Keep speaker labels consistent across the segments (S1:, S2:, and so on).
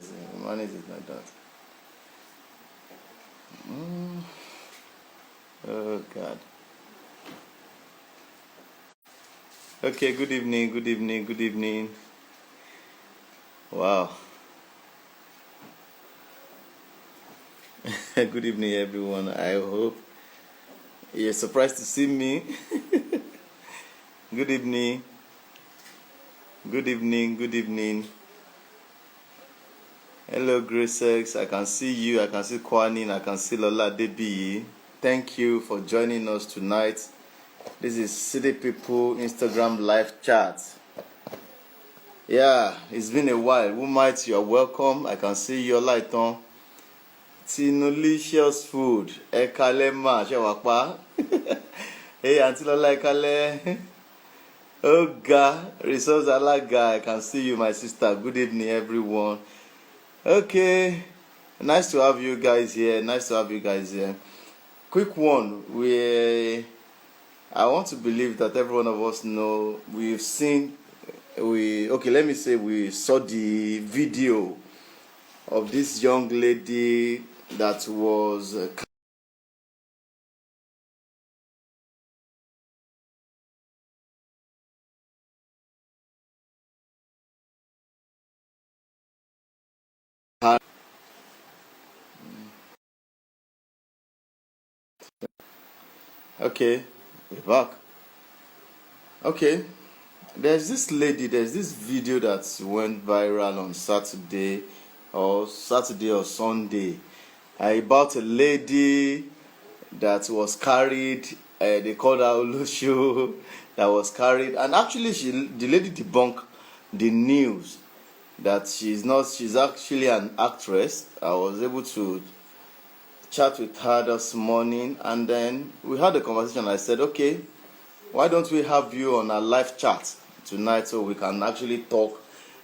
S1: this. Manage it like that. Oh God. Okay. Good evening. Good evening. Good evening. Wow. Good evening, everyone. I hope you're surprised to see me. Good evening. Good evening. Good evening. Hello, Gracex. I can see you. I can see Kwanin. I can see Lola Debi. Thank you for joining us tonight. This is City People Instagram live chat. Yeah, it's been a while. Womites, you are welcome. I can see your light on. Tinulicious food. Ekale ma, shewapa. Hey, Auntie Lola Ekale. Oga, Resource Alaga. I can see you, my sister. Good evening, everyone. Okay, nice to have you guys here. Quick one. I want to believe that every one of us know we saw the video of this young lady that was okay, we're back. Okay, there's this video that went viral on Saturday or Sunday about a lady that was carried. They called her Olosho, that was carried, and actually the lady debunked the news that she's actually an actress. I was able to chat with her this morning, and then we had a conversation. I said, okay, why don't we have you on a live chat tonight so we can actually talk,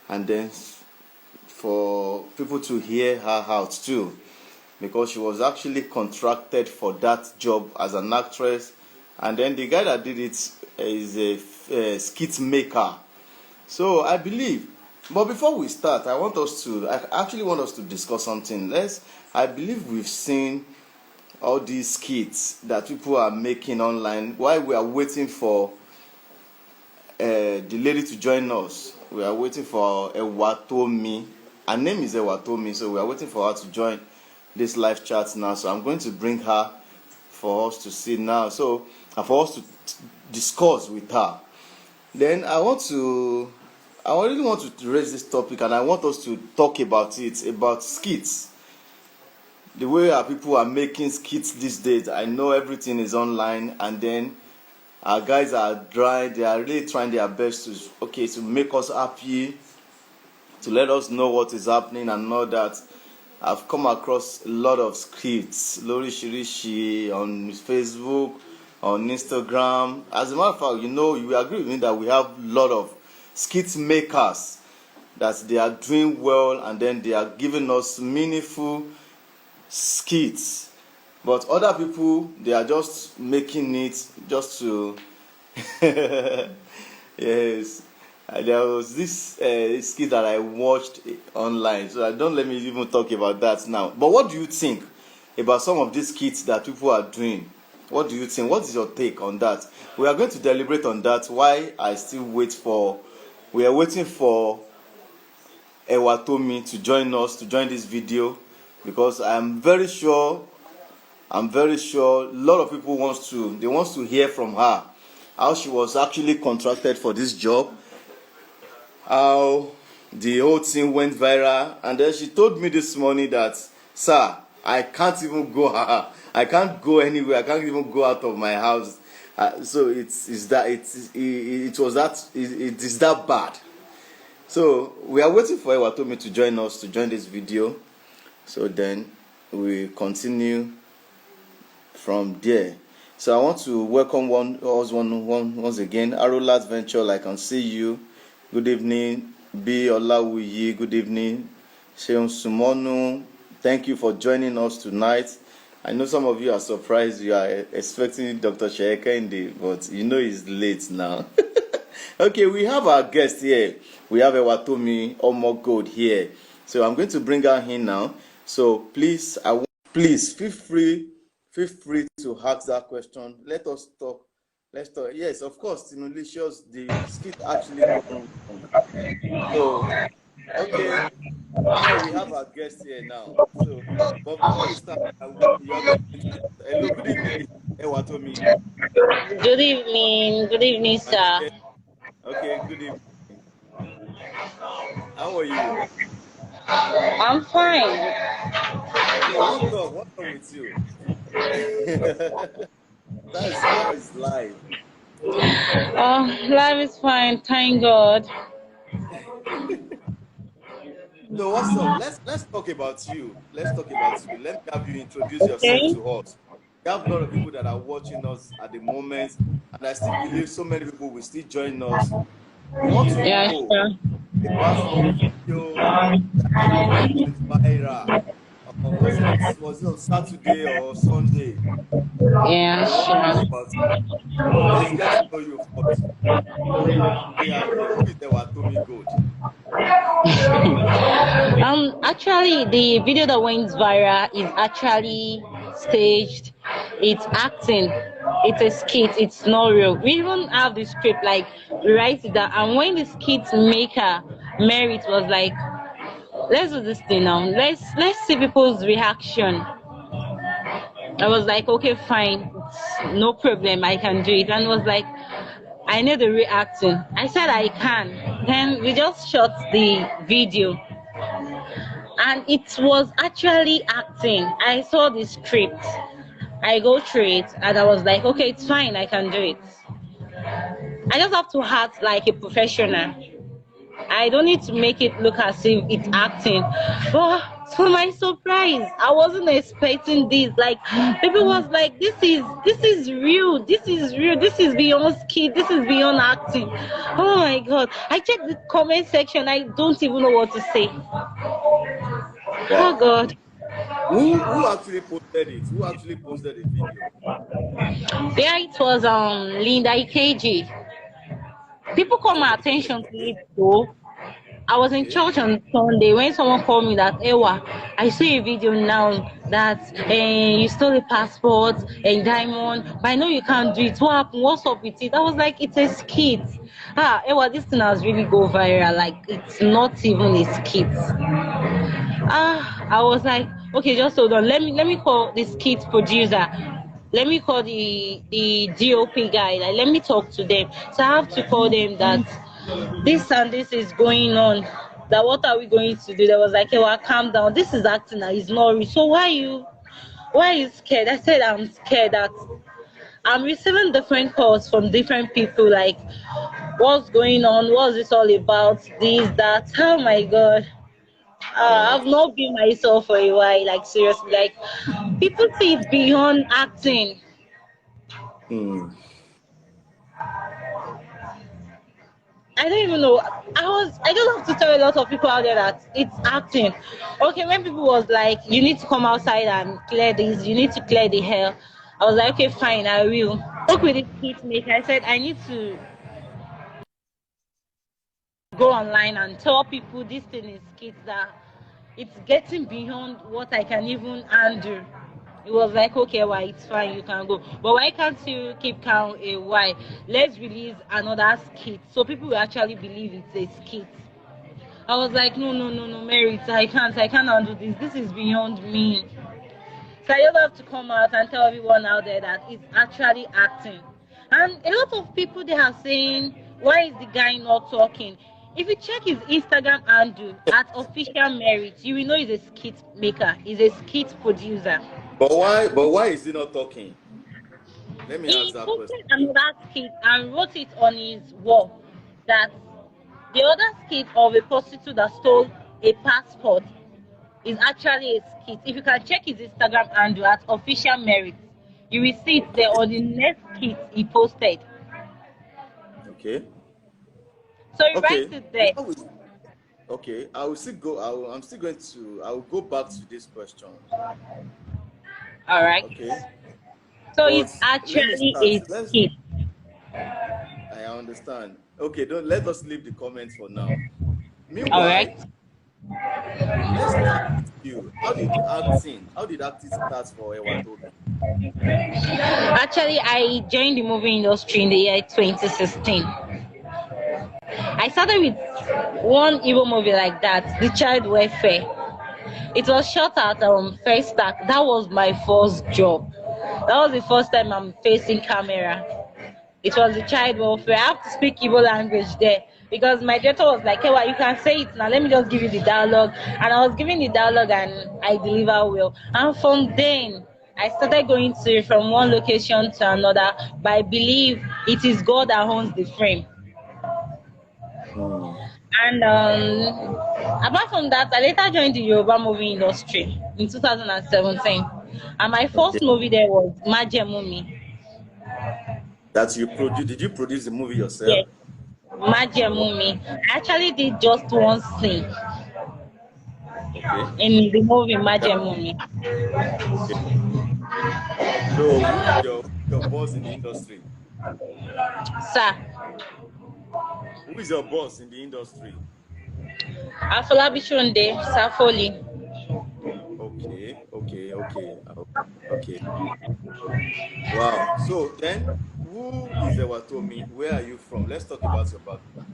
S1: and then for people to hear her out too, because she was actually contracted for that job as an actress, and then the guy that did it is a skit maker. So I believe, but before we start, I actually want us to discuss something. I believe we've seen all these skits that people are making online while we are waiting for the lady to join us. We are waiting for Ewatomi. Her name is Ewatomi, so we are waiting for her to join this live chat now. So I'm going to bring her for us to see now. So for us to discuss with her. Then I really want to raise this topic, and I want us to talk about it, about skits. The way our people are making skits these days. I know everything is online, and then our guys are they are really trying their best to make us happy, to let us know what is happening and all that. I've come across a lot of skits, Lorishirishi, on Facebook, on Instagram. As a matter of fact, you agree with me that we have a lot of skit makers that they are doing well, and then they are giving us meaningful skits. But other people, they are just making it just to yes. There was this skit that I watched online, so don't let me even talk about that now. But what do you think about some of these skits that people are doing? What do you think? What is your take on that? We are going to deliberate on that. Why we are waiting for Ewatomi to join this video, because I'm very sure a lot of people want to hear from her how she was actually contracted for this job, how the whole thing went viral. And then she told me this morning that, sir, I can't even go I can't go anywhere. I can't even go out of my house. So it is that bad. So we are waiting for Ewatomi to join this video. So then we continue from there. So I want to welcome once again Arolat Venture. I can see you. Good evening, B Olawuyi. Good evening, Seun Sumonu. Thank you for joining us tonight. I know some of you are surprised. You are expecting Dr. Sheikende, but it's late now. Okay, we have our guest here. We have Ewatomi Omogold here. So I'm going to bring her in now. So please, please feel free to ask that question. Let us talk. Let's talk. Yes, of course, Timolicious, the skit actually gone wrong. So, okay, now we have our guest here now. So, but before we start, you are going to introduce. Hello, good evening, Ewatomi.
S2: Good evening,
S1: My
S2: sir.
S1: dear. Okay, good evening. How are you?
S2: I'm fine.
S1: No, won't talk. What's wrong with you? That's live.
S2: Life is fine, thank God.
S1: So what's up? Let's talk about you. Let's talk about you. Let me have you introduce yourself
S2: Okay.
S1: to us. We have a lot of people that are watching us at the moment, and I still believe so many people will still join us. We want to
S2: Yeah,
S1: know,
S2: sure.
S1: apart from the video that went viral, was it on Saturday or Sunday?
S2: Yeah,
S1: We want to know
S2: sure.
S1: about it. So let's get to know you first. Who is the Watomi Gold?
S2: Actually, the video that went viral is actually staged. It's acting. It's a skit. It's not real. We even have the script, like we write it down. And when the skit maker Merit was like, "Let's do this thing now. Let's see people's reaction." I was like, okay, fine, no problem, I can do it. And was like, I need the reacting. I said I can. Then we just shot the video, and it was actually acting. I saw the script, I go through it, and I was like, okay, it's fine, I can do it. I just have to act like a professional. I don't need to make it look as if it's acting. But to my surprise, I wasn't expecting this. Like people was like, this is real. This is real. This is beyond skit. This is beyond acting. Oh my god. I checked the comment section. I don't even know what to say. Oh
S1: Wow.
S2: god.
S1: Who actually posted it? Who actually posted the video?
S2: Yeah, it was Linda Ikeji. People call
S1: It was
S2: my
S1: Linda
S2: attention to
S1: Ike.
S2: it though. I was in
S1: Okay.
S2: church on Sunday when someone called me that, Ewa, I saw a video now that you stole a passport and diamond, but I know you can't do it. What happened? What's up with it? I was like, it's a skit. Ewa, this thing has really go viral. Like, it's not even a skit. I was like, okay, just hold on. Let me call the skit producer. Let me call the DOP guy. Like, let me talk to them. So I have to call them that this and this is going on. That what are we going to do? They was like, hey, well, calm down. This is acting. It's not real. So why are you scared? I said I'm scared that I'm receiving different calls from different people. Like, what's going on? What's this all about? This, that. Oh my god.
S1: Mm.
S2: I've not been myself for a while, like seriously. Like people see it beyond acting.
S1: Mm.
S2: I don't even know. I just have to tell a lot of people out there that it's acting. Okay, when people was like, you need to come outside and clear this, you need to clear the hair. I was like, okay, fine, I will. Spoke with the skit maker. I said I need to go online and tell people this thing is skit that it's getting beyond what I can even handle. It was like, okay, why it's fine, you can go. But why can't you keep calm a while? Let's release another skit so people will actually believe it's a skit. I was like, no, no, no, no, Mary, I can't handle this. This is beyond me. So I just have to come out and tell everyone out there that it's actually acting. And a lot of people they are saying, why is the guy not talking? If you check his Instagram handle at official merit, you will know he's a skit maker, he's a skit producer.
S1: But why is he not talking? Let me ask
S2: He
S1: that question.
S2: posted another skit and wrote it on his wall that the other skit of a prostitute that stole a passport is actually a skit. If you can check his Instagram handle at official merit, you will see it there
S1: Okay.
S2: on the next skit he posted.
S1: Okay.
S2: So he writes
S1: Okay.
S2: it there.
S1: Before we Okay, I will still go. I'm still going to. I will go back to this question.
S2: All right.
S1: Okay,
S2: So
S1: but
S2: it's
S1: let me
S2: actually
S1: start.
S2: a
S1: Let's.
S2: skit.
S1: I understand. Okay, don't let us leave the comments for now.
S2: All
S1: Meanwhile,
S2: right.
S1: Let's start with you. How did acting start for Ewatomi?
S2: Actually, I joined the movie industry in the year 2016. I started with one Igbo movie like that, The Child Welfare. It was shot at First Stack. That was my first job. That was the first time I'm facing camera. It was the child welfare. I have to speak Igbo language there because my director was like, "Hey, well, you can say it now. Let me just give you the dialogue." And I was giving the dialogue and I deliver well. And from then, I started going to from one location to another. But I believe it is God that owns the frame.
S1: Hmm.
S2: And apart from that, I later joined the Yoruba movie industry in 2017. And my
S1: Okay.
S2: first movie there was Majemumi.
S1: That you produce? Did you produce the movie yourself?
S2: Yes, Majemumi. I actually did just one scene
S1: Okay.
S2: in the movie
S1: That,
S2: Majemumi.
S1: okay. So who is your boss in the industry?
S2: Sir,
S1: Who is your boss in the industry?
S2: Afolabi Shonde, Safoli.
S1: Okay. Wow. So then, who is Ewatomi? Where are you from? Let's talk about your background.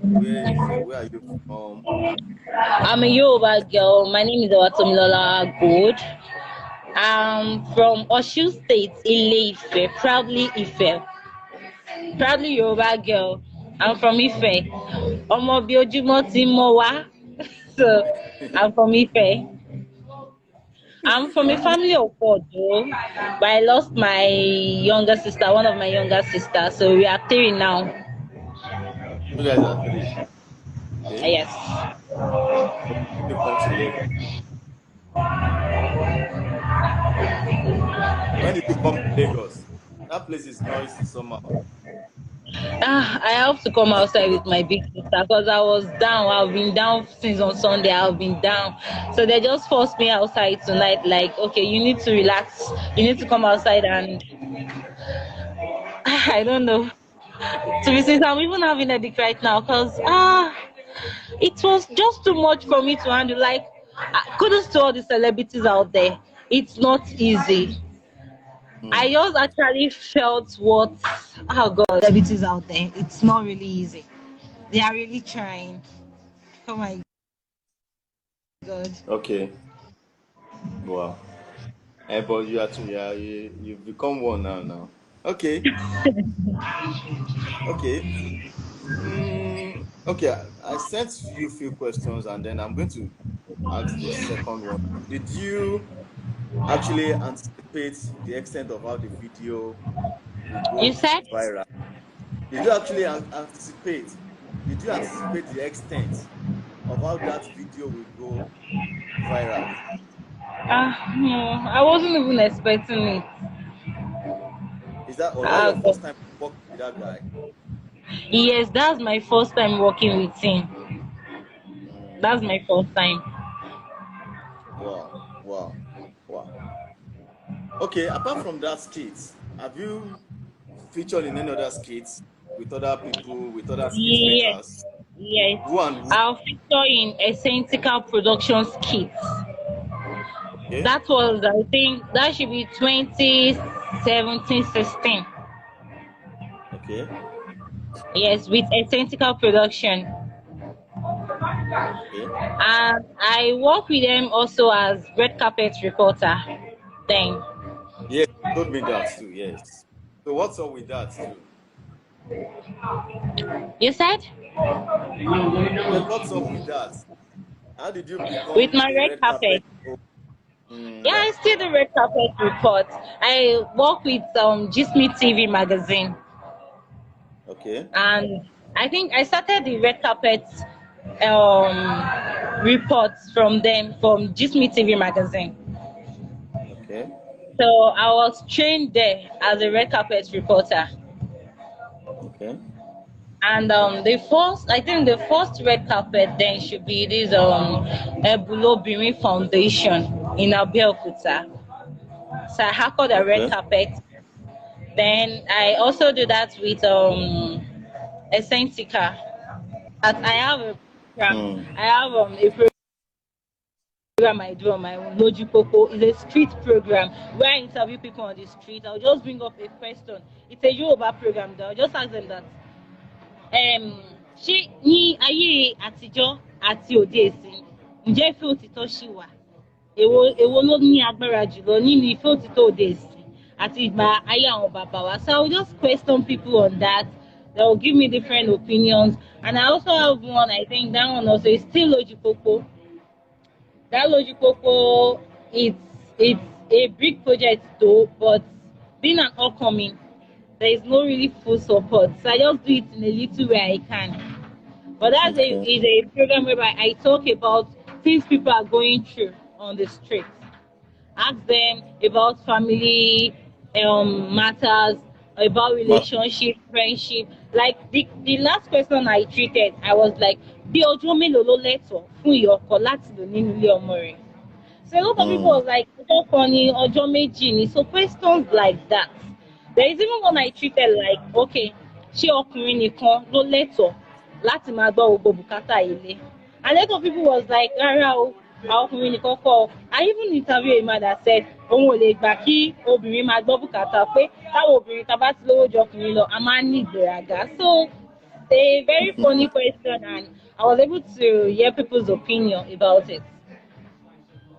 S1: Where are you from?
S2: I'm a Yoruba girl. My name is Owatomilola Good. I'm from Oshu State, Ile-Ife, proudly Ife. Proudly Yoruba girl. I'm from Ife. Ọmọ bí ojúmọ́ ti mọ́ wá. So I'm from Ife. I'm from a family of four though, but I lost my younger sister, one of my younger sisters. So we are three now.
S1: You guys are three. Okay.
S2: Yes.
S1: You come to Lagos. When did you come to Lagos? That place is noisy somehow.
S2: I have to come outside with my big sister because I was down. I've been down since on Sunday. I've been down. So they just forced me outside tonight. Like, okay, you need to relax. You need to come outside and I don't know. To be honest, I'm even having a headache right now because it was just too much for me to handle. Like, kudos to all the celebrities out there. It's not easy. I
S1: Hmm.
S2: just actually felt what, oh God, celebrities out there. It's not really easy. They are really trying. Oh my God.
S1: Okay. Wow. But you are two. Yeah, you've become one now. Now. Okay. Okay. Okay. I sent you a few questions, and then I'm going to ask the second one. Did you actually anticipate the extent of how the video will
S2: You
S1: go
S2: said?
S1: viral? Did you actually anticipate? Did you anticipate the extent of how that video will go viral?
S2: No, I wasn't even expecting it.
S1: Was that
S2: Ah,
S1: your
S2: God.
S1: first time working with that guy?
S2: Yes, that's my first time working with him.
S1: Mm,
S2: That's my first time.
S1: wow, wow, wow. Okay, apart from that skit, have you featured in any other skits with other people, with other skit
S2: Yes,
S1: makers?
S2: yes.
S1: Who and who?
S2: I'll feature in Essential Productions Kits.
S1: Okay,
S2: That was, I think, that should be 2017, 16.
S1: okay,
S2: Yes, with Essential Production.
S1: okay.
S2: And I work with them also as red carpet reporter. Then
S1: Yes, you told me that too. Yes. So what's up with that too?
S2: you said
S1: Then what's up with that? How did you
S2: with
S1: become
S2: my
S1: a
S2: red
S1: red carpet?
S2: carpet. Yeah,
S1: Yeah.
S2: I still do red carpet report. I work with Gisme TV magazine,
S1: Okay.
S2: and I think I started the red carpet reports from them from Gisme TV magazine.
S1: Okay.
S2: So I was trained there as a red carpet reporter.
S1: Okay.
S2: And I think the first red carpet then should be this Ebulo Biri Foundation in Abeokuta. So I hackled a red
S1: Okay.
S2: carpet. Then I also do that with Essentica. That I have a program.
S1: Mm.
S2: I have a program program I do on my own, Loji Popo, is a street program where I interview people on the street. I'll just bring up a question. It's a Yoruba program. I'll just ask them that ṣé ní ayé àtijọ́ àti òde ìsìn ǹjẹ́ ìfẹ́ òtítọ́ ṣì wà? Èwo ló ní agbára jùlọ nínú ìfẹ́ òtítọ́ òde ìsìn àti ìgbà ayé àwọn bàbá wa? So I will just question people on that. They will give me different opinions. And I also have one, I think that one also is still Lojipopo. That Lojipopo, it's a big project though, but being an upcoming, there is no really full support. So I just do it in a little way I can. But that's is a program whereby I talk about things people are going through on the street. Ask them about family matters, about relationship, friendship. Like the last person I treated, I was like, bí ọjọ́ mélòó ló lẹ́tọ̀ọ́ fún ìyá ọkọ láti lò nínú ilé ọmọ rẹ̀. So a lot of people was like, ọjọ́ kan ni, ọjọ́ méjì ni. So questions like that. There is even one I treated like, okay, ṣé ọkùnrin nìkan ló lẹ́tọ̀ọ́ láti máa gbọ́ gbogbo bùkátà ilé? And a lot of people was like, rárá o, àwọn ọkùnrin nìkan kọ́. I even interviewed a man that said, òun ò lè gbà kí obìnrin máa gbọ́ bùkátà, pé táwọn obìnrin tá bá ti lówó jọ ọkùnrin lọ, a máa ní ìgbéraga. So a very funny question, and I was able to hear people's opinion about it.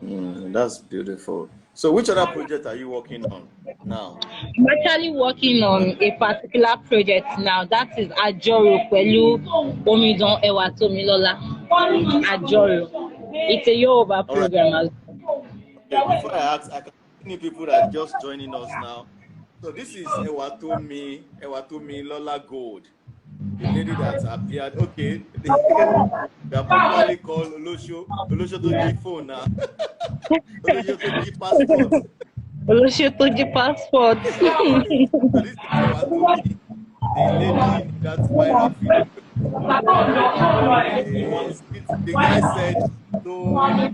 S1: That's beautiful. So which other project are you working on now?
S2: I'm actually working on a particular project now. That is Ajoro Pẹ̀lú Omidan Ewatomilola. Ajoro. It's a Yoruba program.
S1: Right. Okay, before I ask, I can see people that are just joining us now. So this is Ewatomi Lola Gold, the lady that appeared. Okay, they are popularly called Olosho to the phone now. Olosho to the passport.
S2: Olosho to the passport.
S1: So this is Ewatomi, the lady that's viral video. The guy said no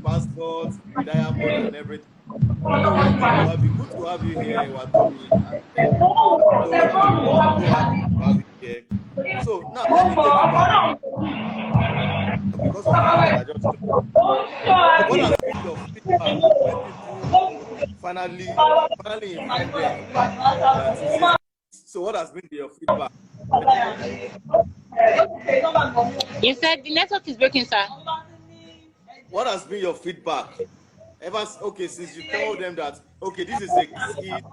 S1: passport, diamond and everything. So good to have you here, Ewatomi. So now let me take you back. Because of that, I just what has been your feedback when people finally invite them? So what has been your feedback?
S2: You said the network is breaking, sir.
S1: What has been your feedback? Okay, since you told them that, okay, this is a skit.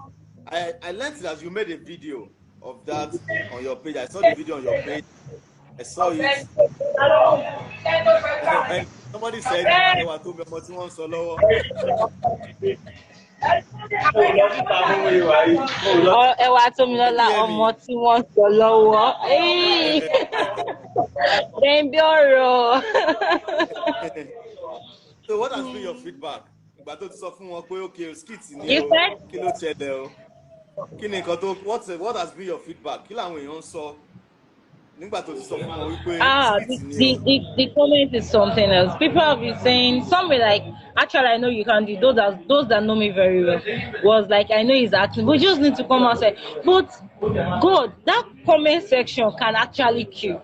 S1: I learned that you made a video of that on your page. I saw the video on your page. I saw it. And somebody said,
S2: Ewatomilola ọmọ tí wọ́n sọ lọ́wọ́.
S1: So what has been your feedback? Okay, skit ni
S2: You said?
S1: What has been your feedback? The
S2: comment is something else. People have been saying, some were like, actually I know you can do those that know me very well was like, I know he's acting, we just need to come and say, but God, that comment section can actually kill.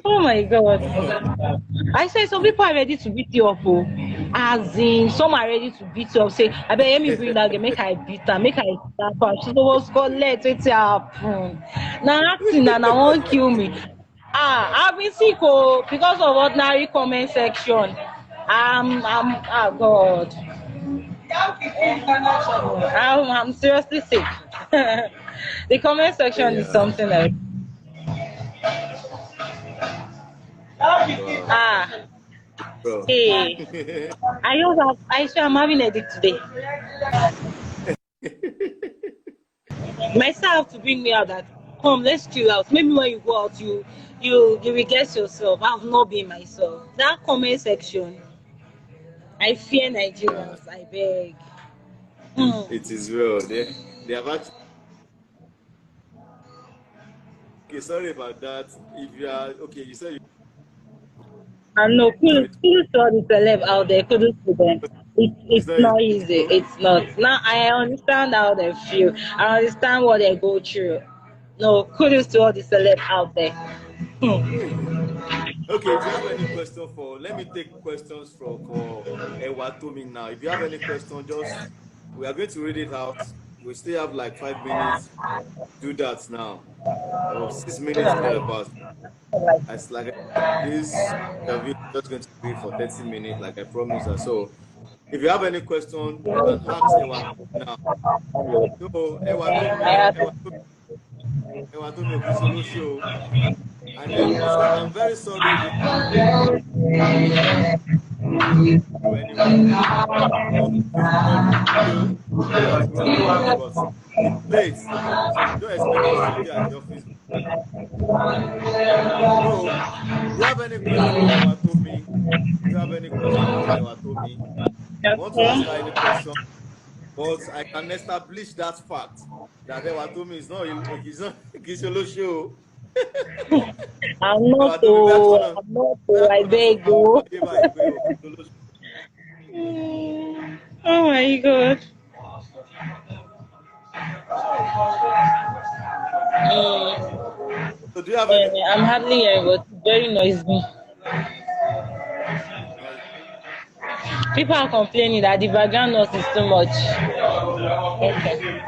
S2: Oh my God. I say some people are ready to beat you up. As in, some are ready to beat you up. Say, I bet let me bring that girl, make I beat her, make I that her. She was called let it happen. Now acting and I won't kill me. I've been sick because of ordinary comment section. God. I'm seriously sick. The comment section is something else. Hey, I swear I'm having a dick today. Myself to bring me out that come, let's chill out. Maybe when you go out, you regret yourself. I've not been myself. That comment section, I fear Nigerians. I beg.
S1: It is well. They have actually. Okay, sorry about that. If you are okay, you said.
S2: No, kudos to all the celeb out there. Kudos to them. It's not easy. It's not. Now I understand how they feel. I understand what they go through. No, kudos to all the celeb out there.
S1: Okay, do you have any question for? Let me take questions for Ewatomi now. If you have any question, just we are going to read it out. We still have like 5 minutes. Do that now, or 6 minutes thereabouts. As like I said, this interview is just going to be for 30 minutes, like I promised her. So, if you have any question, you can ask Ewatomi now. So, Ewatomi Okisholosho, and then I'm very sorry if you anyway. So this is not video that we want to use, but it's late, so we don't expect us to be at the office. So, do you have any question for Ewatomi? Do you have any question for Ewatomi? You want to ask her any question? But I can establish that fact that Ewatomi is not Kisholosho.
S2: I'm not, oh, I beg you. Oh my God.
S1: So do you have any?
S2: I'm hardly hearing, but it's very noisy. People are complaining that the background noise is too much. Okay.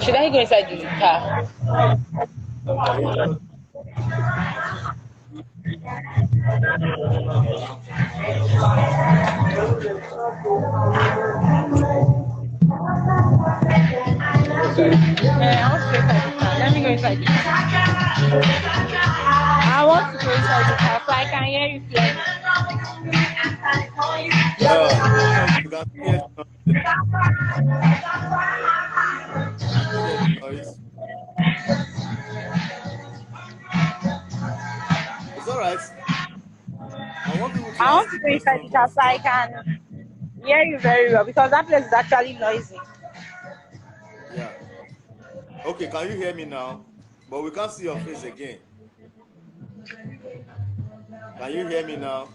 S2: Should I go inside the car?
S1: Okay, just
S2: I want to go inside the car. Let me go inside the car. I want to go inside the car so I can hear you clearly.
S1: you can hear the noise. It's all right. I want people to
S2: I
S1: ask
S2: want
S1: the
S2: to go inside
S1: question,
S2: the car
S1: but
S2: so I can hear you very well because that place is actually noisy.
S1: yeah. Okay, can you hear me now? But we can't see your face again. Can you hear me now?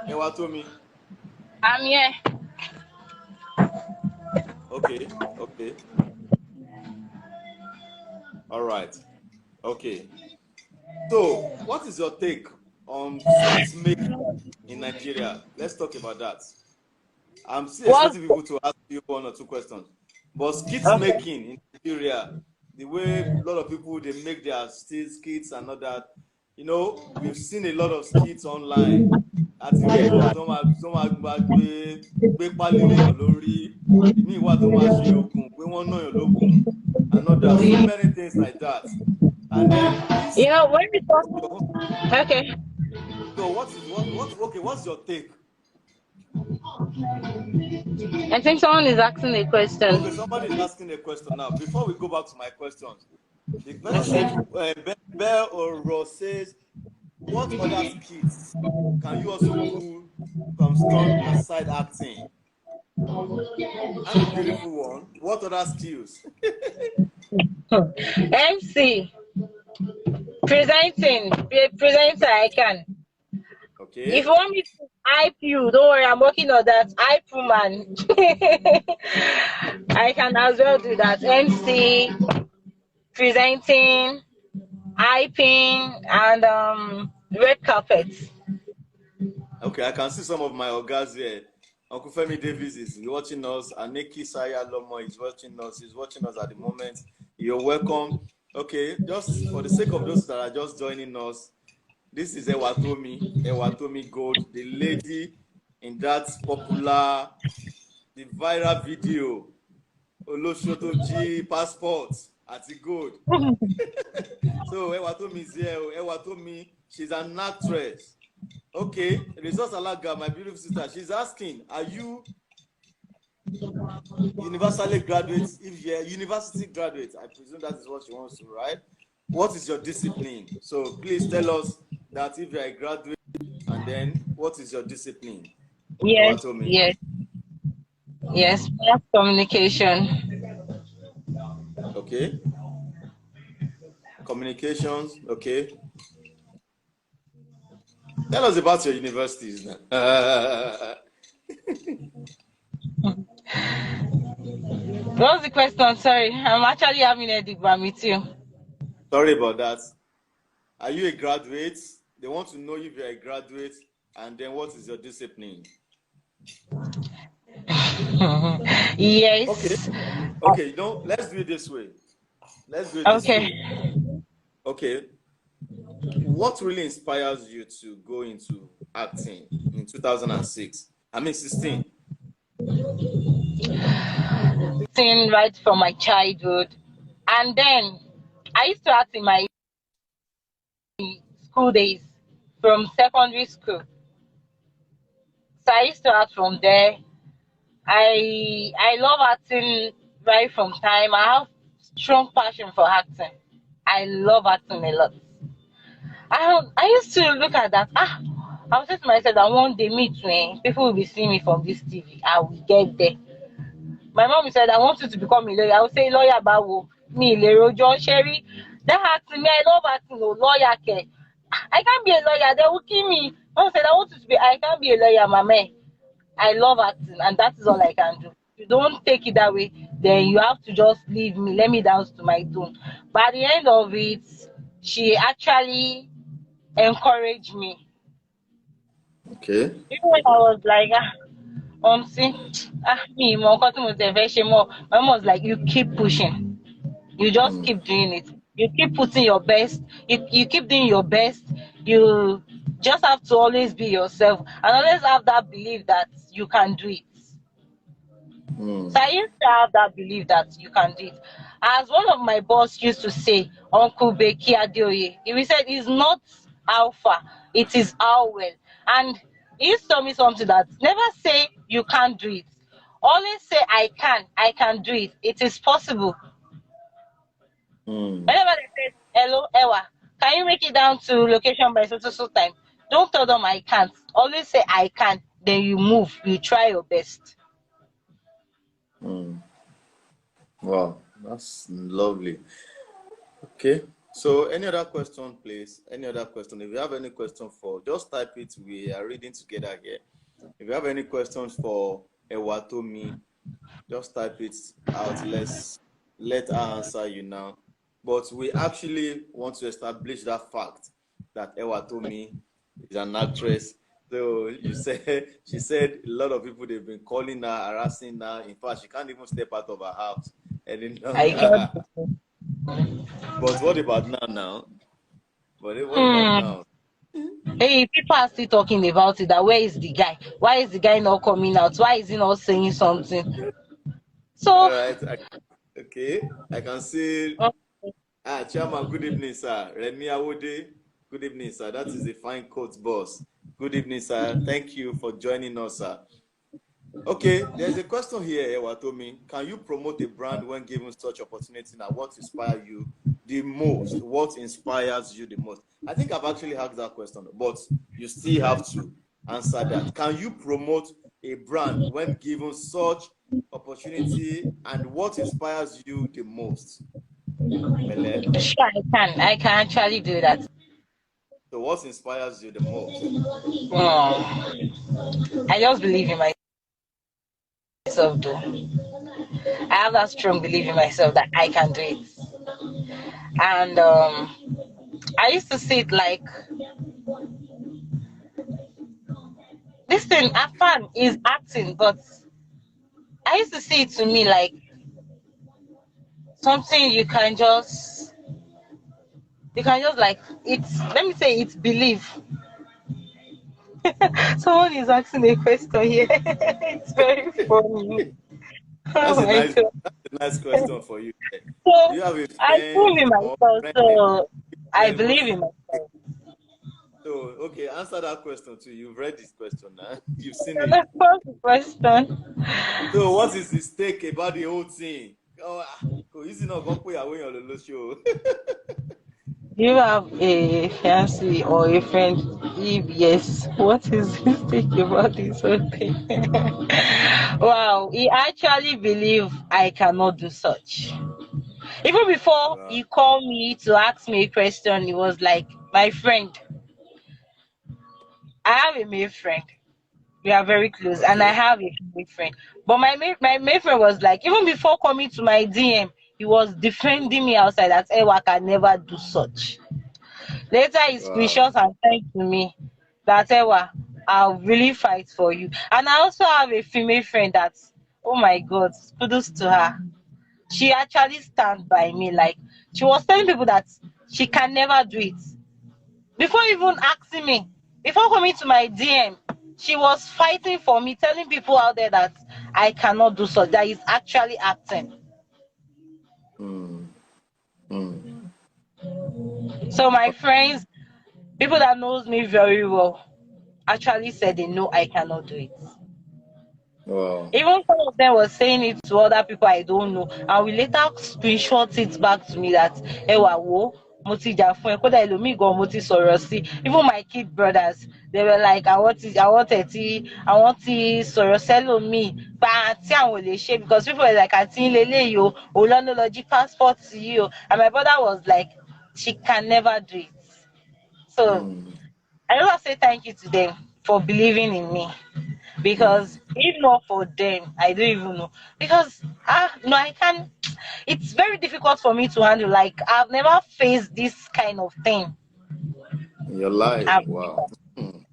S1: Ewatomi.
S2: I'm here.
S1: Okay, okay. All right. Okay. So, what is your take on skit making in Nigeria? Let's talk about that. I'm still
S2: What?
S1: expecting people to ask you one or two questions. But skit
S2: Okay.
S1: making in Nigeria, the way a lot of people they make their still skits and all that, you know, we've seen a lot of skits online. Àti rí kan tó máa gbé pálí léèyàn lórí, ìmí ìwà tó máa ṣe oògùn pé wọ́n náyàn lóògùn, and other so many things like that. And then this,
S2: You know, when we talk. Okay.
S1: so what's your take?
S2: I think someone is asking a question.
S1: Okay, somebody is asking a question now. Before we go back to my questions, the person said, Bell or Ross says, what other skits can you also do from stunt and side acting? I'm a beautiful one. What other skills?
S2: MC, presenting, presenter, I can.
S1: Okay.
S2: If you want me to hype you, don't worry, I'm working on that. Hype woman. I can as well do that. MC, presenting, hyping, and red carpets.
S1: Okay, I can see some of my ogas here. Uncle Femi Davis is watching us. Aneki Saya Lomo is watching us. He's watching us at the moment. You're welcome. Okay, just for the sake of those that are just joining us, this is Ewatomi Gold, the lady in that popular, the viral video, Olosho Câúght passport at the gold. So Ewatomi is here. Ewatomi, she's an actress. Okay, Results Alaga, my beautiful sister, she's asking, are you universally graduate? If you're university graduate, I presume that is what she wants to write. What is your discipline? So please tell us that if you're a graduate, and then what is your discipline?
S2: Yes, yes, mass communication.
S1: Okay. Communications, okay. Tell us about your universities now.
S2: What's the question? Sorry, I'm actually having a dig with you.
S1: Sorry about that. Are you a graduate? They want to know if you're a graduate, and then what is your discipline? Okay.
S2: Yes.
S1: Okay, let's do it this way. Let's do it this way.
S2: Okay.
S1: Okay. What really inspires you to go into acting in 2006? I mean 16.
S2: Sing right from my childhood. And then I used to act in my school days from secondary school. So I used to act from there. I love acting right from time. I have strong passion for acting. I love acting a lot. I used to look at that. I was saying to myself that one day me too, people will be seeing me from this TV. I will get there. My mom said, I want you to become a lawyer. I would say, lawyer, bawo, me, Lero, John Sherry. That acting, me, I love acting, no, lawyer, ke. I can't be a lawyer, they will kill me. Mom said, I want you to be, I can't be a lawyer, mama. I love acting, and that is all I can do. If you don't take it that way, then you have to just leave me, let me dance to my tune. But at the end of it, she actually encouraged me.
S1: Okay.
S2: Even when I was like, see, me, my mom was like, you keep pushing. You just
S1: Mm,
S2: keep doing it. You keep putting your best. You keep doing your best. You just have to always be yourself and always have that belief that you can do it. So
S1: mm,
S2: I used to have that belief that you can do it. As one of my boss used to say, Uncle Becky Adeoye, he said, it's not how far, it is how well. And he used to tell me something that never say you can't do it. Always say, I can do it. It is possible.
S1: mm,
S2: Whenever they say, hello, Ewa, can you make it down to location by so time? Don't tell them I can't. Always say I can. Then you move. You try your best.
S1: mm. Wow, that's lovely. Okay. So, any other question, please? Any other question? If you have any question for, just type it. We are reading together here. If you have any questions for Ewatomi, just type it out. Let her answer you now. But we actually want to establish that fact that Ewatomi is an actress. So she said a lot of people they've been calling her, harassing her. In fact, she can't even step out of her house any
S2: I
S1: longer.
S2: can.
S1: But what about now? Now, what about
S2: Hmm.
S1: now?
S2: Hey, people are still talking about it. That where is the guy? Why is the guy not coming out? Why is he not saying something?
S1: All
S2: So,
S1: right. Okay. I can see.
S2: uh,
S1: Chairman, good evening, sir. Remy Awode, good evening, sir. That is a fine coach, boss. Good evening, sir. Thank you for joining us, sir. Okay, there's a question here, Ewatomi. Can you promote a brand when given such opportunity? Now, what inspires you the most? What inspires you the most? I think I've actually asked that question, but you still have to answer that. Can you promote a brand when given such opportunity, and what inspires you the most? Mele?
S2: sure, I can. I can actually do that.
S1: So what inspires you the most?
S2: Hmm. I just believe in myself, though. I have that strong belief in myself that I can do it. And I used to see it like this thing, fun is acting, but I used to see it to me like something you can just like it's let me say it's belief. Someone is asking a question here. It's very funny. Oh
S1: That's a
S2: my
S1: nice
S2: god.
S1: that's a nice question for you. Do
S2: So
S1: you have a
S2: I believe
S1: friend
S2: in
S1: or
S2: myself,
S1: friend in
S2: so I
S1: well,
S2: believe in myself.
S1: so okay, answer that question too. You've read this question now. You've seen
S2: And
S1: it.
S2: that's the question.
S1: So what is the stake about the whole thing? Oh, easy not gonna put away on the show.
S2: Do you have a fiancé or a friend? If yes, what is his take about this whole thing? Wow, he actually believe I cannot do such. Even before
S1: Wow.
S2: he called me to ask me a question, he was like, my friend, I have a male friend. We are very close, and I
S1: Okay.
S2: have a female friend. But my male friend was like, even before coming to my DM, he was defending me outside that Ewa can never do such. Later, he
S1: Wow.
S2: screenshots and sent to me that Ewa, I'll really fight for you. And I also have a female friend that, oh my God, kudos to her. She actually stands by me. Like, she was telling people that she can never do it. Before even asking me, before coming to my DM, she was fighting for me, telling people out there that I cannot do so, that is actually acting.
S1: Mm. Mm.
S2: So my friends, people that knows me very well, actually said they know I cannot do it.
S1: Wow.
S2: Even some of them was saying it to other people I don't know, and we later screenshot it back to me that Ewa wo mo ti jà fún ẹ kódà ẹlòmíì gan mo ti sọ̀rọ̀ sí. Even my kid brothers, they were like àwọn ti sọ̀rọ̀ sẹ́lòmíì pa àǹtí àwọn ò lè ṣe because people were like àǹtí yín leléyìí o òun lọ́nà lọ jí passport yìí o, and my brother was like she can never do it. So
S1: Mm.
S2: I just say thank you to them for believing in me.
S1: Mm.
S2: Because if not for them, I don't even know. Because no, I can't. It's very difficult for me to handle. Like I've never faced this kind of thing.
S1: In your life.
S2: I've
S1: Wow.
S2: never.
S1: Mm.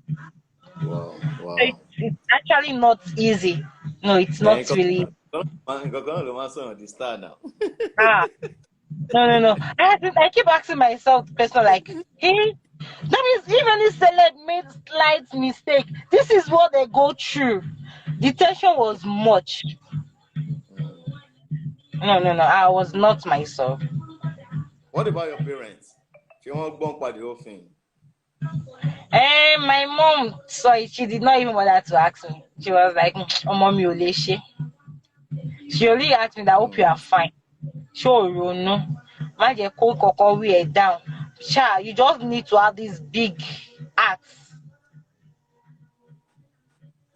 S1: Wow.
S2: It's,
S1: Wow.
S2: it's actually not easy. No, it's
S1: Eh,
S2: not really.
S1: nǹkan kan ló máa ń sọ̀rọ̀ di star now.
S2: Ah, no. I keep asking myself the question like, hey, that means if any celeb made slight mistake, this is what they go through. The tension was much.
S1: Mm.
S2: No. I was not myself.
S1: What about your parents? Ṣé wọ́n gbọ́n pa the whole thing?
S2: My mom saw it. She did not even bother to ask me. She was like, Mommy Oleshe. She only asked me that I hope you are
S1: Mm.
S2: fine. Sure, you know. Má jẹ́ kó wear down. Sha, you just need to have this big acts.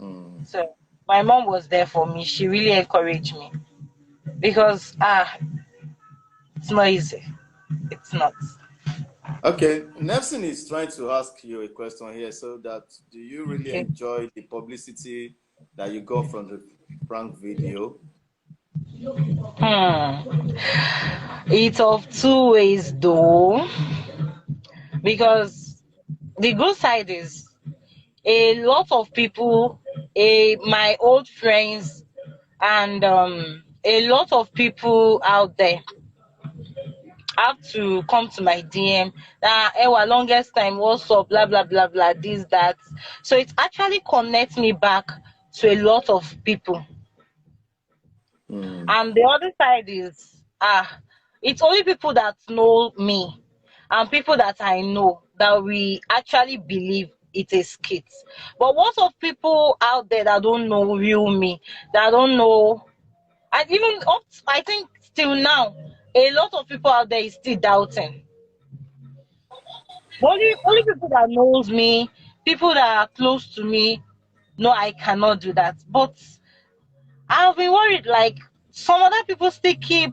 S1: Mm.
S2: So my mom was there for me. She really encouraged me. Because it's not easy. It's not.
S1: Okay, Nelson is trying to ask you a question here. So that do you really
S2: Okay.
S1: enjoy the publicity that you got from the prank video?
S2: Hmm. It's of two ways though. Because the good side is a lot of people, my old friends, and a lot of people out there have to come to my DM. Ewa, longest time, what's up, blah blah blah blah, this that. So it actually connects me back to a lot of people.
S1: Mm.
S2: And the other side is it's only people that know me and people that I know that we actually believe it is skits. But what of people out there that don't know real me, that don't know, and even I think still now, a lot of people out there is still doubting. Only people that knows me, people that are close to me, no, I cannot do that. But I've been worried like some other people still keep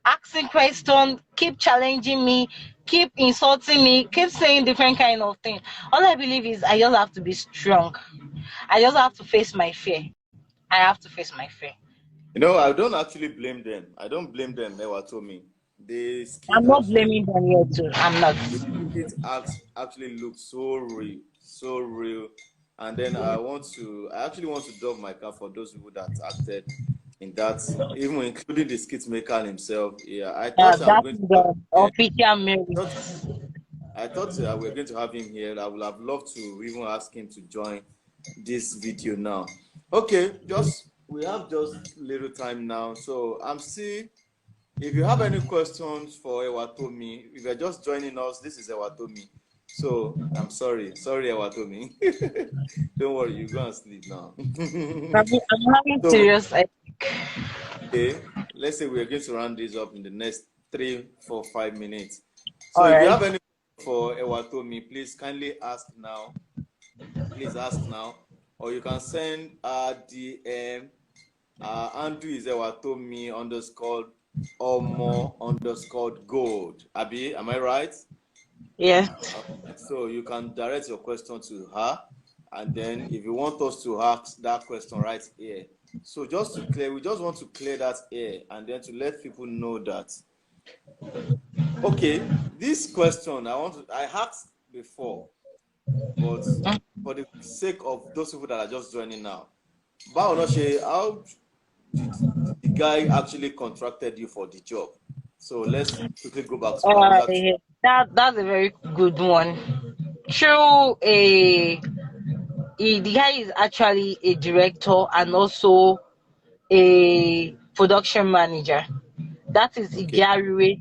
S2: asking questions, keep challenging me, keep insulting me, keep saying different kind of things. All I believe is I just have to be strong. I just have to face my fear. I have to face my fear.
S1: You know, I don't actually blame them. I don't blame them. Ewa told me the skit
S2: I'm not
S1: actually
S2: blaming them here too. I'm not.
S1: the actually looks so real, so real. And then I actually want to dub my cap for those people that acted in that, even including the skit maker himself. Yeah, I thought I'm
S2: That
S1: going to
S2: is
S1: have
S2: the
S1: him here.
S2: official
S1: I thought,
S2: merit.
S1: I thought we were going to have him here. I would have loved to even ask him to join this video now. Okay, just we have just little time now, so I'm still. If you have any questions for Ewatomi, if you're just joining us, this is Ewatomi. So I'm sorry Ewatomi. Don't worry, you go and sleep now.
S2: I'm having
S1: So
S2: serious.
S1: okay, let's say we are going to round this up in the next 3, 4, 5 minutes. So
S2: All
S1: if you
S2: right.
S1: have any for Ewatomi, please kindly ask now. Please ask now, or you can send a DM. Andrew is Ewatomi underscore Omo underscore gold. Abi, am I right?
S2: Yes.
S1: So you can direct your question to her, and then if you want us to ask that question right here, so just to clear, we just want to clear that here, and then to let people know that, okay, this question I asked before, but for the sake of those people that are just joining now, Olosho, how did the guy actually contracted you for the job? So let's quickly go back to that.
S2: That's a very good one. Through the guy is actually a director and also a production manager. That is
S1: Okay.
S2: Igariwe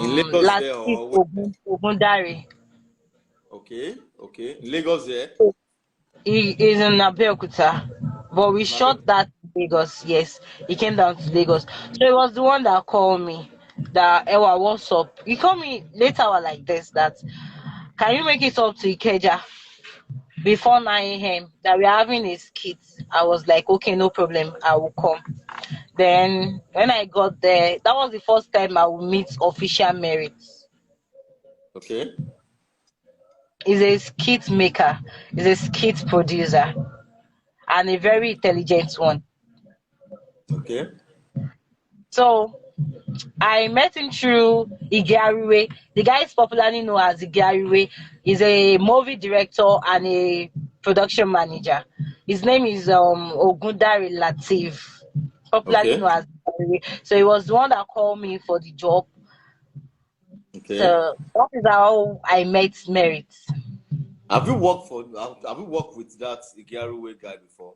S1: In Lagos there
S2: Latif
S1: or where?
S2: Ogundare.
S1: Okay, okay. In Lagos there?
S2: He is in Abeokuta, but we
S1: Nabe.
S2: shot that in Lagos. Yes, he came down to Lagos. So it was the one that called me. That Ewa, what's up? He called me later hour like this. That can you make it up to Ikeja before 9 a.m. That we're having a skit. I was like, okay, no problem. I will come. Then when I got there, that was the first time I would meet official merits.
S1: Okay.
S2: He's a skit maker. He's a skit producer and a very intelligent one.
S1: Okay.
S2: So I met him through Igariwe. The guy is popularly known as Igariwe. He's a movie director and a production manager. His name is Ogundare Latif, popularly
S1: Okay.
S2: known as Igariwe. So he was the one that called me for the job.
S1: Okay.
S2: So that is how I met Merit.
S1: Have you worked with that Igiaruwe guy before?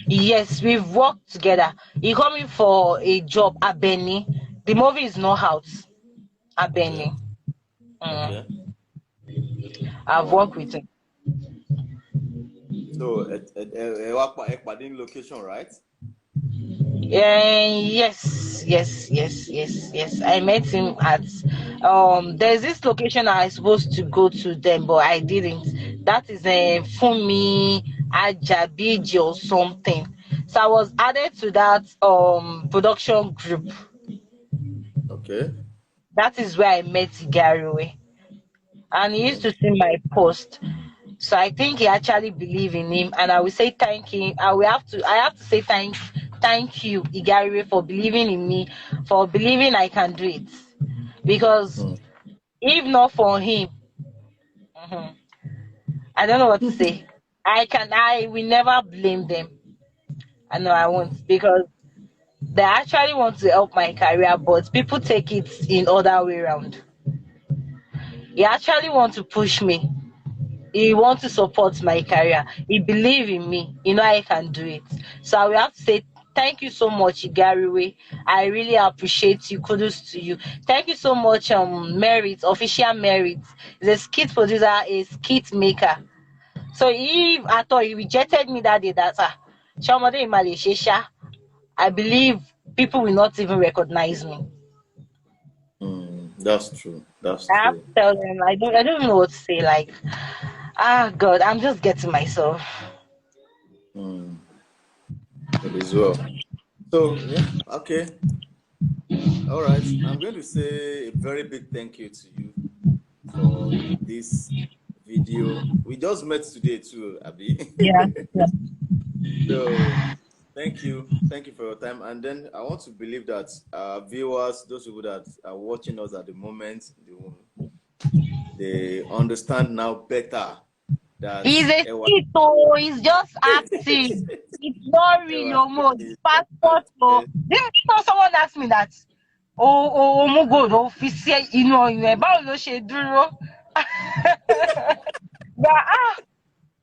S2: Yes, we've worked together. He called me for a job at Benny. The movie is not out at
S1: Okay.
S2: Benny.
S1: Okay.
S2: I've
S1: Wow.
S2: worked with him.
S1: So at location, right?
S2: Yes. I met him at there's this location I was supposed to go to them, but I didn't. That is a Fumi Ajabiji or something. So I was added to that production group.
S1: Okay.
S2: That is where I met Igaruwe. And he used
S1: Okay.
S2: to see my post. So I think he actually believe in him, and I will say thank him. I have to say thank you, Igariwe, for believing in me, for believing I can do it. Because
S1: Hmm.
S2: if not for him, mhm, I don't know what to say. I will never blame them. I know I won't, because they actually want to help my career, but people take it in other way around. He actually want to push me. He wants to support my career. He believe in me. You know I can do it. So I will have to say thank you so much, Igariwe. I really appreciate you. Kudos to you. Thank you so much, Merit, official Merit. He's a skit producer, a skit maker. So if at all he rejected me that day, that's Shamade in Malaysia, I believe people will not even recognize me.
S1: That's true. That's
S2: I have
S1: true.
S2: to tell them I don't know what to say. Like, God, I'm just getting myself.
S1: Hmm. It is well. So yeah, okay. All right. I'm going to say a very big thank you to you for this video. We just met today too, Abby.
S2: Yeah.
S1: So thank you. Thank you for your time. And then I want to believe that viewers, those people that are watching us at the moment, they understand now better that
S2: He's a
S1: Ewa,
S2: skit, oh, he's just acting. It's not real
S1: Ewa
S2: no more. It's
S1: is
S2: passport. Oh,
S1: acting.
S2: you know, someone asked me that. Oh, my God, officer, báwo ló ṣe dúró?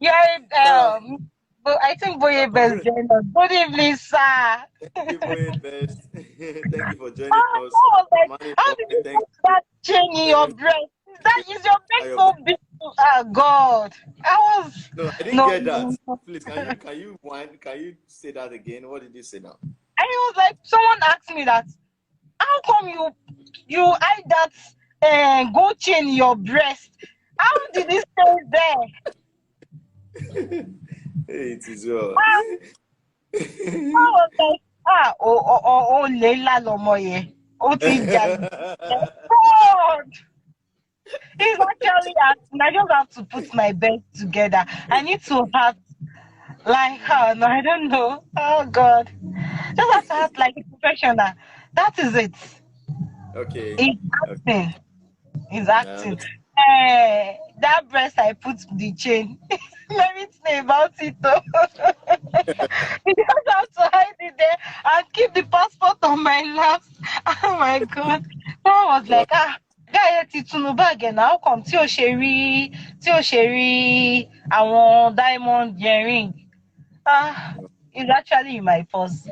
S2: Yeah,
S1: Now,
S2: yeah, but I think Boye best join us. Good evening, sir.
S1: thank you for it, best. Thank you for joining
S2: I
S1: us.
S2: was like,
S1: Money
S2: how
S1: boy,
S2: did you
S1: thank
S2: put
S1: you.
S2: that chain in your breast? Is your
S1: Are
S2: breast
S1: your
S2: so big? Oh, God. I was,
S1: No, I didn't
S2: no,
S1: get that.
S2: no.
S1: Please, can you say that again? What did you say now?
S2: And he was like, someone asked me that, how come you hide that gold chain in your breast? How did it stay there?
S1: Hey, it is well.
S2: I was like, Leila Lomoye. O ti jà. God. It's actually acting. I just have to put my best together. I need to act like her. No, I don't know. Oh God. Just have to act like a professional. That is it.
S1: Okay.
S2: It's
S1: Okay.
S2: acting. It's
S1: I
S2: acting.
S1: understand.
S2: That breast I put the chain. Let me say about it though. You just have to hide it there and keep the passport on my lap. Oh my God. Someone was
S1: Well,
S2: like, guy ti tunu báàgì ẹ̀ náà, how come tí ò ṣe rí àwọn diamond earring? It's actually in my purse.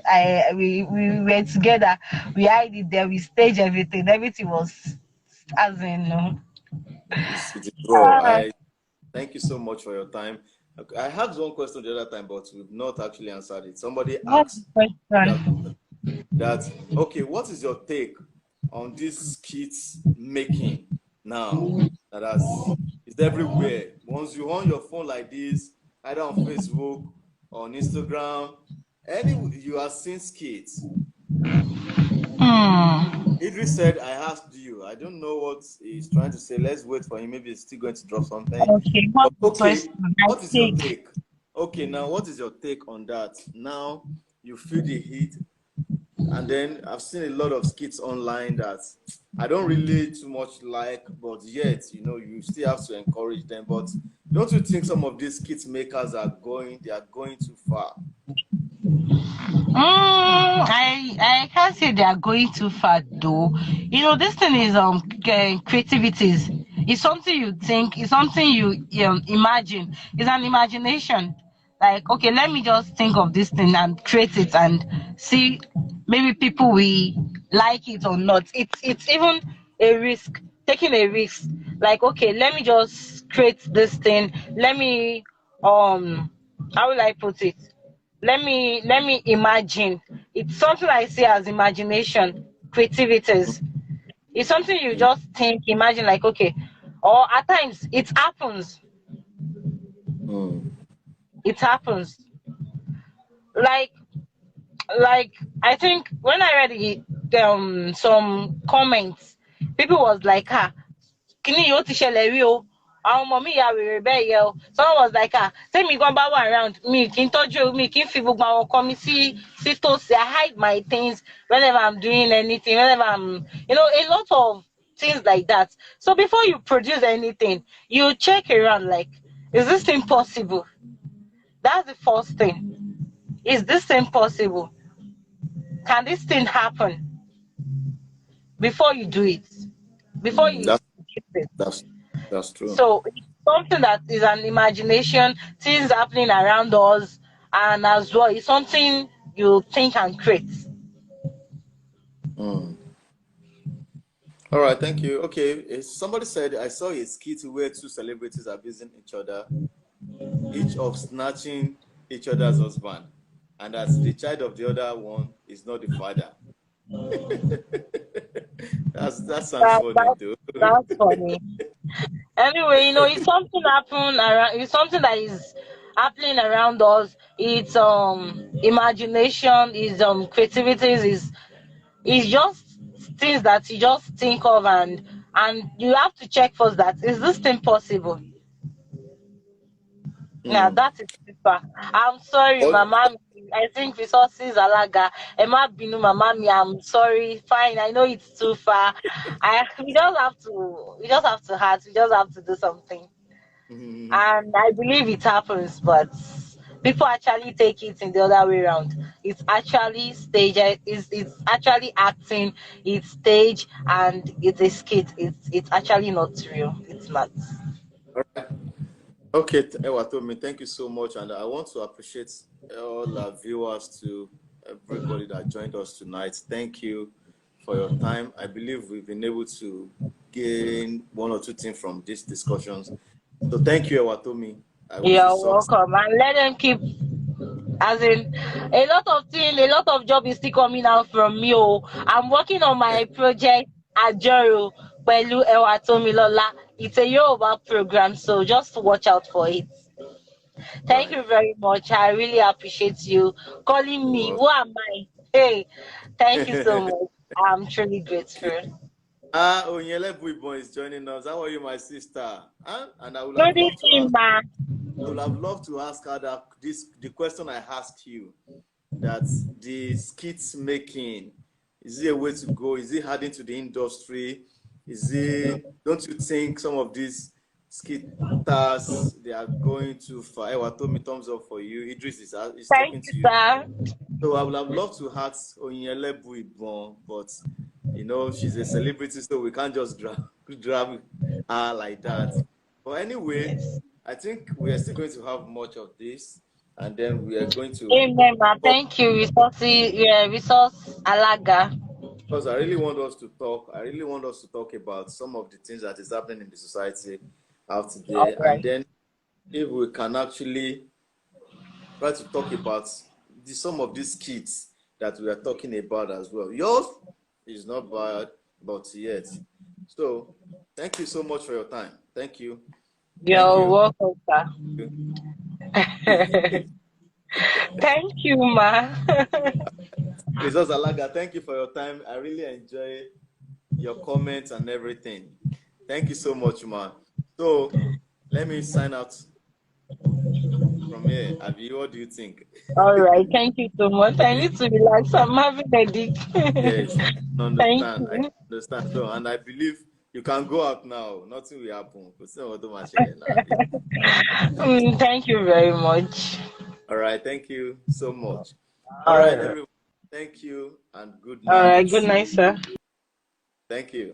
S2: We were together. We hide it there. We stage everything. Everything was as in no.
S1: it is well.
S2: Ah,
S1: I thank you so much for your time. Okay, I had one question the other time, but we've not actually answered it. Somebody
S2: what's
S1: asked
S2: the
S1: that
S2: question?
S1: that okay, what is your take on this skits making now that has is everywhere? Once you on your phone like this, either on Facebook, on Instagram, any you are seeing skits.
S2: Hmm.
S1: Idris said, I asked you. I don't know what he's trying to say. Let's wait for him. Maybe he's still going to drop something.
S2: Okay,
S1: But
S2: what's the
S1: okay,
S2: question? I
S1: what is your
S2: take.
S1: take? Okay, now what is your take on that? Now you feel the heat, and then I've seen a lot of skits online that I don't really too much like, but yet you still have to encourage them. But don't you think some of these skit makers they are going too far?
S2: I can't say they are going too far though. This thing is creativities. It's something you think. It's something you imagine. It's an imagination. Like, okay, let me just think of this thing and create it and see maybe people will like it or not. It's even a risk, taking a risk. Like, okay, let me just create this thing. Let me how will I put it? Let me imagine. It's something I see as imagination, creativities. It's something you just think, imagine, like, okay, or at times it happens.
S1: Mm.
S2: It happens. Like like I think when I read some comments, people was like, kíní yìí ó ti ṣẹlẹ̀ rí o, àwọn ọmọ mi ya wèrè bẹ́ẹ̀ yẹ o. Someone was like, tẹ́mi gan bá wà around mi kì í tọ́jú mi kì í fi gbogbo àwọn nǹkan mi sí tòsí. I hide my things whenever I'm doing anything, whenever I'm a lot of things like that. So before you produce anything, you check around, like, is this thing possible? That's the first thing. Is this thing possible? Can this thing happen? Before you do it, before
S1: Mm.
S2: you produce it.
S1: That's true.
S2: So it's something that is an imagination, things happening around us, and as well, it's something you think and create.
S1: Mm. All right, thank you. Okay, somebody said I saw a skit where two celebrities are abusing each other, each of snatching each other's husband, and as the child of the other one is not the father. That sounds
S2: That,
S1: funny
S2: that,
S1: though.
S2: that's funny. Anyway, it's something happen around. It's something that is happening around us. It's imagination. Is creativity. Is just things that you just think of, and you have to check first that is this thing possible. Now
S1: Mm.
S2: that is super. I'm sorry,
S1: Oh,
S2: Mama. I think resources alaga. Emma Binu, Mama. I'm sorry. Fine. I know it's too far. We just have to. We just have to heart. We just have to do something.
S1: mm,
S2: And I believe it happens, but people actually take it in the other way around. It's actually stage. It's actually acting. It's stage, and it's a skit. It's actually not real. It's not.
S1: all right. Okay, Ewatomi, thank you so much, and I want to appreciate all our viewers to everybody that joined us tonight. Thank you for your time. I believe we've been able to gain one or two things from these discussions. So thank you, Ewatomi. I wish you
S2: You're
S1: success.
S2: welcome, and let them keep. As in, a lot of things, a lot of job is still coming out from me. Oh, I'm working on my project Ajoro Pelu Ewatomilola. It's a Yoruba program, so just watch out for it. Thank
S1: Right.
S2: you very much. I really appreciate you calling me.
S1: Well,
S2: Who am I? Hey, thank you so much. I'm truly
S1: okay.
S2: grateful.
S1: Ah, Onyele Buibon is joining us. How are you, my sister? Huh? And I would have
S2: Good
S1: loved to
S2: evening,
S1: ask.
S2: ma.
S1: I would have loved to ask her that the question I asked you, that the skits making, is it a way to go? Is it adding to the industry? Is it? Don't you think some of these skitters they are going too far? Ewa told me thumbs up for you. Idris is
S2: Thank
S1: talking
S2: you,
S1: to you.
S2: sir.
S1: So I would have loved to ask Onyele Buibon, but she's a celebrity, so we can't just grab her like that. But anyway,
S2: Yes.
S1: I think we are still going to have much of this, and then we are going to
S2: Amen, ma.
S1: talk,
S2: Thank you, Resource Alaga.
S1: because I really want us to talk. I really want us to talk about some of the things that is happening in the society out
S2: All
S1: there, and
S2: right.
S1: then if we can actually try to talk about some of these kids that we are talking about as well. Yours is not bad, but yet. So, thank you so much for your time. Thank you. Thank
S2: You're
S1: you.
S2: welcome, sir. Thank you, ma.
S1: Mrs. Alaga, thank you for your time. I really enjoy your comments and everything. Thank you so much, man. So, let me sign out from here. Abi, what do you think?
S2: All right. Thank you so much. I need to relax. I'm having a dick.
S1: Yes, I
S2: Thank
S1: understand. I
S2: you.
S1: understand. So, and I believe you can go out now. Nothing will happen. Kò sí nǹkan tó máa ṣẹlẹ̀ náà.
S2: Thank you very much.
S1: All right. Thank you so much. All
S2: All
S1: right,
S2: right.
S1: everyone. Thank you and good
S2: All right.
S1: night.
S2: Good night, sir.
S1: Thank you.